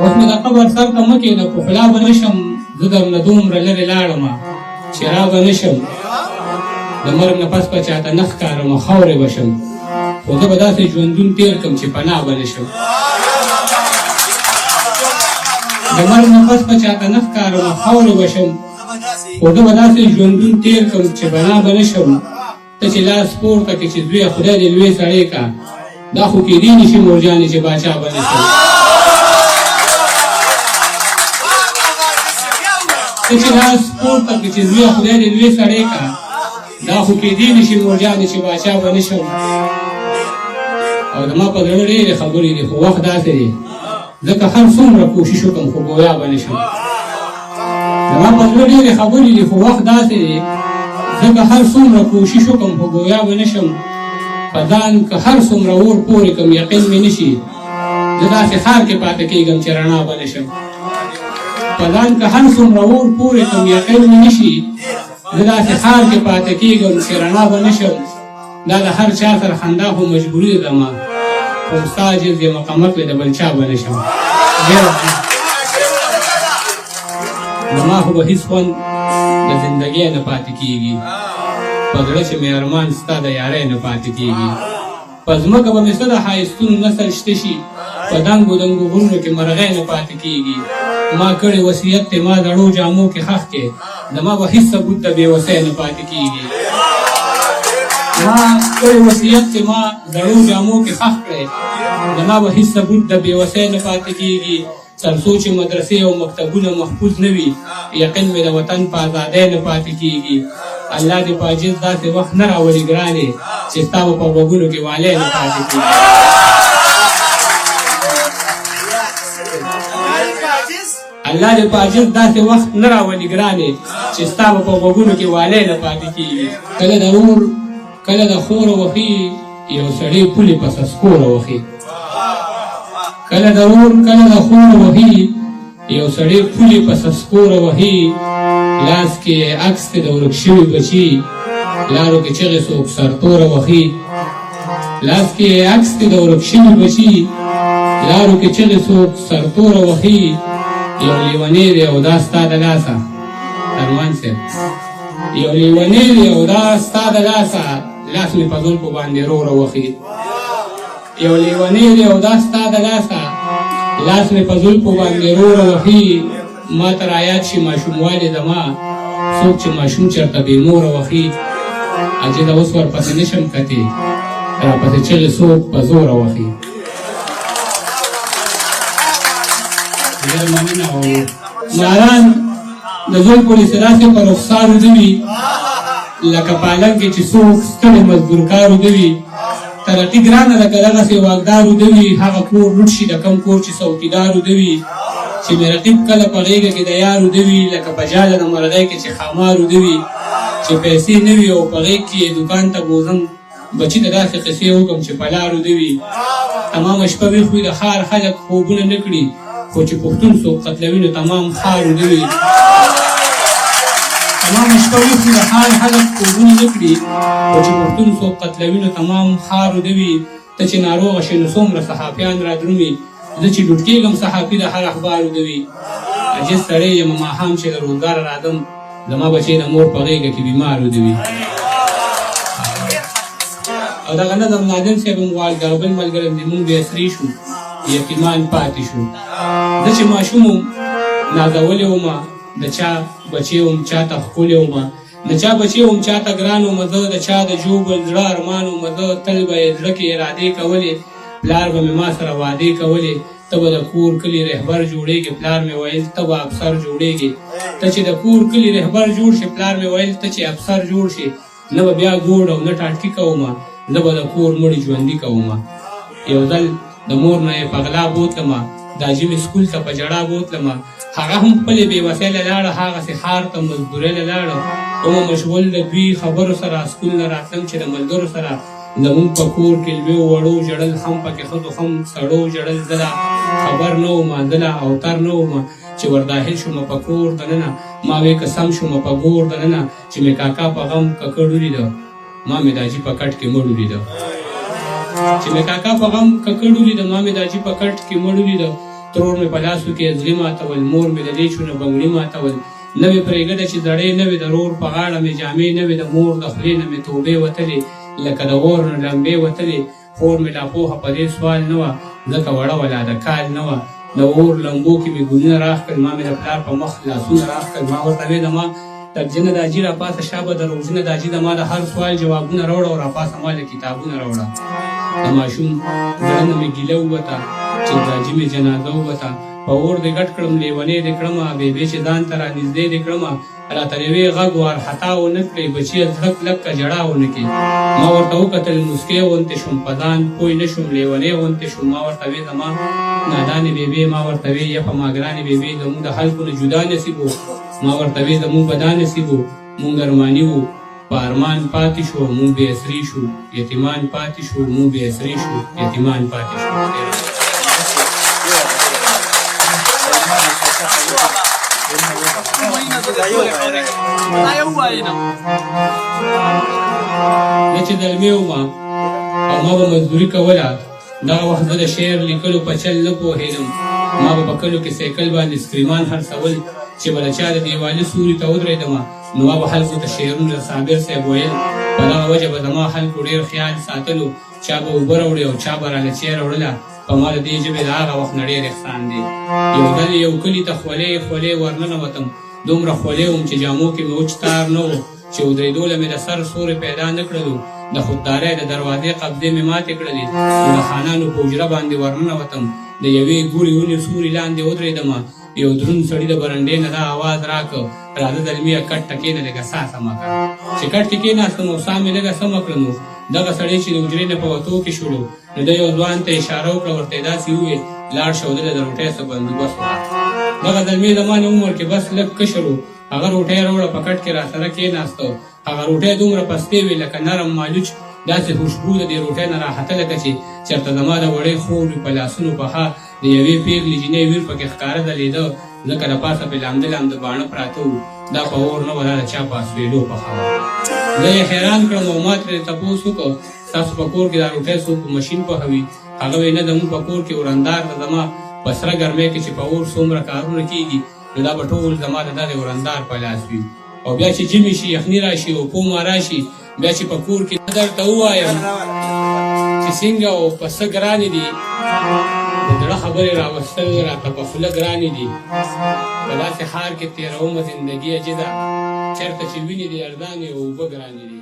اوس مې د قبر سر ته مه کښېنه، په خوله به نه شم زه درنه دومره لرې لاړمه چې را به نه شم. د مرګ نه پس به چاته نه ښکارمه خاورې به شم، خو زه به داسې ژوندون تېر کړم چې پناه به نه شم. د مرګ نه پس به چاته نه ښکارمه خاورې به شم، خو زه به داسې ژوندون تېر کړم چې پناه به نه شم. ته چې لاس پورته کړې چې زویه خدای دې لوی سړی کا، دا خو کېدی نه شي مورجانې چې باچا به نه شم. ته چې لاس پورته کړې چې زویه خدای دې لوی سړی کا، دا خو کېدی نه شي مورجانې چې باچا به نه شم. او زما په زړه ډېرې خبرې دي، خو وخت داسې دی ځکه هر څومره کوشش وکړم خو ګویا به نه شم. زما په زړه ډېرې خبرې دي، خو وخت داسې دی ځکه هر څومره کوشش وکړم خو ګویا به نه شم. په ځان که هر څومره اور پورې کړم یقین مې نه شي، زه داسې ښار کې پاتې کېږم چې رڼا به نه شم. په ځان که هر څومره اور پورې کړم یقین مې نه شي، زه داسې ښار کې پاتې کېږم چې رڼا به نه شم. دا د هر چا سره خندا خو مجبوري ده زما، خو ستا عجز یم قمق دی د بل چا به نه شم. زما خو به هېڅ خوند د زندګۍ نه پاتې کېږي، په زړه چې مې ارمان ستا د یارۍ نه پاتې کېږي. په ځمکه به مې څه د ښایستون نسل شته شي، په دنګو دنګو غرونو کې مرغۍ نه پاتې کېږي. ما کړی وصیت دی ما زړو جامو کې خښ کې، زما به هېڅ ثبوت د بېوسۍ نه پاتې کېږي. ما کړی وصیت دی ما زړو جامو کې خښ کړی، زما به هېڅ ثبوت د بېوسۍ نه پاتې کېږي. تر څو چې مدرسې او مکتبونه محفوظ نه وي، یقین مې د وطن په ازادۍ نه پاتې کېږي. الله دې په عاجز داسې وخت نه راولي ګرانې چې ستا به په غوږونو کې والی نه پاتې کېږي. الله دې په عاجز داسې وخت نه راولي ګرانې چې ستا به په غوږونو کې والی نه پاتې کېږي. کله د اور کله د خوره وخي یو سړی پولې په سسکوره وخي، کله د اور کله د خوره وهي یو سړی پولې په سسکوره وهي. لاس کې عکس دی د ورک شوي بچي، لارو کې چغې څوک سرتوره وهي. لاس کې عکس دی د ورک شوي بچي، لارو کې چغې څوک سرتوره وهي. یو لیونی دی او دا ستا د لاسه ارمان صاحب، یو لیونی دی او دا ستا د لاسه، لاس مې په زلفو باندې روره وهي. یو لیونی دی او دا ستا د لاسه، لاس مې په زلفو باندې روره وهي. ما ته رایاد شي ماشوموالې زما، څوک چې ماشوم چېرته بې موره وهي. عجیبه اوس ورپسې نه شم کتې، راپسې چغې څوک په زوره وهي. ډېره مننه. او ماران د زلفو داسې داسې په رخسارو ده وي لکه پالنګ کې چې څوک ستړی مزدورکارو ده وي. ترقي ګرانه ده که دغسې واکدارو ده وي، هغه کور لوټ شي د کم کور چې څوکیدارو ده وي. چې مې رقیب کله په غېږه کې د یارو ده وي، لکه په جاله د مرغۍ کې چې خامارو ده وي. چې پیسې نه وي او په غېږ کې دوکان ته بوزم، بچي ته داسې قصې وکړم چې په لارو ده وي. تمامه شپه ویښ وي د ښار خلک خوبونه نه کړي، خو چې پښتون څوک قتلوي نو تمام ښارو ده وي. تمام شپه ویښ وي د ښار خلک خوبونه نه کړي، خو چې پښتون څوک قتلوي نو تمام ښارو ده وي. ته چې ناروغه شې نو څومره صحافیان را درومي، زه چې ډوډ کېږم صحافي د هر اخبارو ده وي. عجیز سړی یم ماښام چې د روزګاره راځم، زما بچی د مور په غېږه کې بیمارو ده وي. او دغه نظم نادم صاحب هم غواړي دغه بل ملګری دی، مونږ بې عصري شو یتیمان پاتې شو. زه چې ماشوم وم نازولی ومه، د چا بچی وم چاته ښکلی ومه، د چا بچی وم چاته ګران ومه. زه د چا د ژوبل زړه ارمان ومه، زه تل به یې زړه کې ارادې کولې، پلار به مې ما سره وعدې کولې. ته به د کور کلي رهبر جوړېږې، پلار مې ویل ته به افسر جوړېږې. ته چې د کور کلي رهبر جوړ شي، پلار مې ویل ته چې افسر جوړ شي. نه به بیا ګوډ او نه ټاټکي کومه، زه به د کور مړي ژوندي کومه. یو ځل د مور نه یې په غلا بوتلمه، د ژمي سکول ته په ژړا بوتلمه. هغه هم خپلې بېوسۍ له لاړه، هغسې ښار ته مزدورۍ له لاړه. ومه مشغول د دوی خبرو سره، سکول نه راتلم چې د ملګرو سره. زمونږ په کور کې لویو وړو ژړل، هم پکې ښځو هم سړو ژړل. زه لا خبر نه ومه، زه لا اوتر نه ومه چې ورداخل شومه په کور دننه. ما وې قسم شومه په ګور دننه، چې مې کاکا په غم ککړ ولیده، ما مې د حاجي په کټ کې مړ ولیده. چې مې کاکا په غم ککړ ولیده، ما مې د حاجي په کټ کې مړ ولیده. ترور مې په لاسو کې زړي ماتول، مور مې د لیچو نه بنګړي ماتول، نه مې پرېږده چې زړې نه وې د رور په غاړه مې جامې نه وې د مور د خولې نه مې توبې وتلې لکه د غور نه لمبې وتلې. خور مې لا پوهه په دې سوال نه وه ځکه وړه ولا د کال نه وه. د اور لمبو کې مې ګلونه راښ کړل، ما مې د پلار په مخ لاسونه راښ کړل. ما ورته وې د ما ترجنه د حاجي راپاسه شابه د روزنه د حاجي د ما د هر سوال جوابونه راوړه او راپاسه ما د کتابونه راوړه. د ماشوم زړه نه مې ګیله ووته چې د حاجي مې جنازه ووته. په اور دې ګډ کړم لیونې دې کړمه بېبې چې ځان ته رانږدې دې کړمه. راته یوې غږ وارخطا ونه کړې بچیه زړه کلک که ژړا ونه کړې. ما ورته وکتل موسکۍ غوندې شوم په ځان پوی نه شوم لیونۍ غوندې شوم. ما ورته وې زما نادانې بېبې، ما ورته وې یپه ما ګرانې بېبې زموږ د خلکو نه جدا نصیب و. ما ورته وې زموږ به دا نصیب و مونږ ارماني وو په ارمان پاتې شو مونږ بې اسري شو. یتیمان پاتې شو مونږ بې اسري شو، یتیمان پاتې شو. زه چې دلمې وم او ما به مزدوري کوله، دغه وخت زه د شعر لیکلو په چل نه پوهېدم. ما به په کلو کې سایکل باندې سکریمان خرڅول چې به د چا د دیوالي سوري ته ودرېدمه نو ما به خلکو ته شعرونه د صابر صاحب ویل. په دغه وجه به زما خلکو ډېر خیال ساتلو، چا به اوبه راوړې او چا به رانه چای راوړله. په ما د دې ژبې د هغه وخت نه ډېر احسان دی. یو ځل یو کلي ته خولې خولې ورننوتم، دومره خولې وم چې جامو کې مې وچ تار نه و چې ودرېدو له مې د سر سورې پیدا نه کړلو. د خوددارۍ د دروازې قبضې مې ماتې کړلې نو د خانانو په حجره باندې ورننوتم. د یوې ګورې ونې سوري لاندې ودرېدمه. یو دروند سړي د برنډې نه دا آواز راکړ راځه زلمیه کټ ته کښېنه لږه ساه سمه کړه. چې کټ کې کښېناستم او ساه مې لږه سمه کړه نو دغه سړی چې د حجرې نه په وتو کې شولو نو د یو ځوان ته اشاره وکړه، ورته یې داسې وویل لاړ شه او دلته د روټۍ څه بندوبست وکړه. دغه زلمې زما نه عمر کې بس لږ کشر و، هغه روټۍ راوړه په کټ کې راسره کښېناسته. هغه روټۍ دومره پستې وې لکه نرم مالوچ، داسې خوشبو د دې روټۍ نه راحته لکه چې چېرته زما د وړې خور وي په لاسونو پخه د یوې پېغلې جینۍ ویر پکې ښکاره ځلېده ځکه د پاسه پې لامده لامده باڼه پراته وو. دا په اور نه وه، دا د چا په اسوېلو پخه وه. زه یې حیران کړم او ما ترې تپوس وکړ ستاسو په کور کې دا روټۍ څوک په مشین پخوي؟ هغه ویې نه زموږ په کور کې ورندار ده زما په سره ګرمۍ کې چې په اور څومره کارونه کېږي نو دا به ټول زما د دغې ورندار په لاس وي. او بیا چې ژمي شي یخني راشي او پومه راشي بیا چې په کور کې درته ووایم چې څنګه او په څه ګرانې دي د زړه خبرې راوستل راته په خوله ګرانې دي. په داسې ښار کې تېرومه زندګي عجیزه چېرته چې وینې دي ارزانې او اوبه ګرانې دي.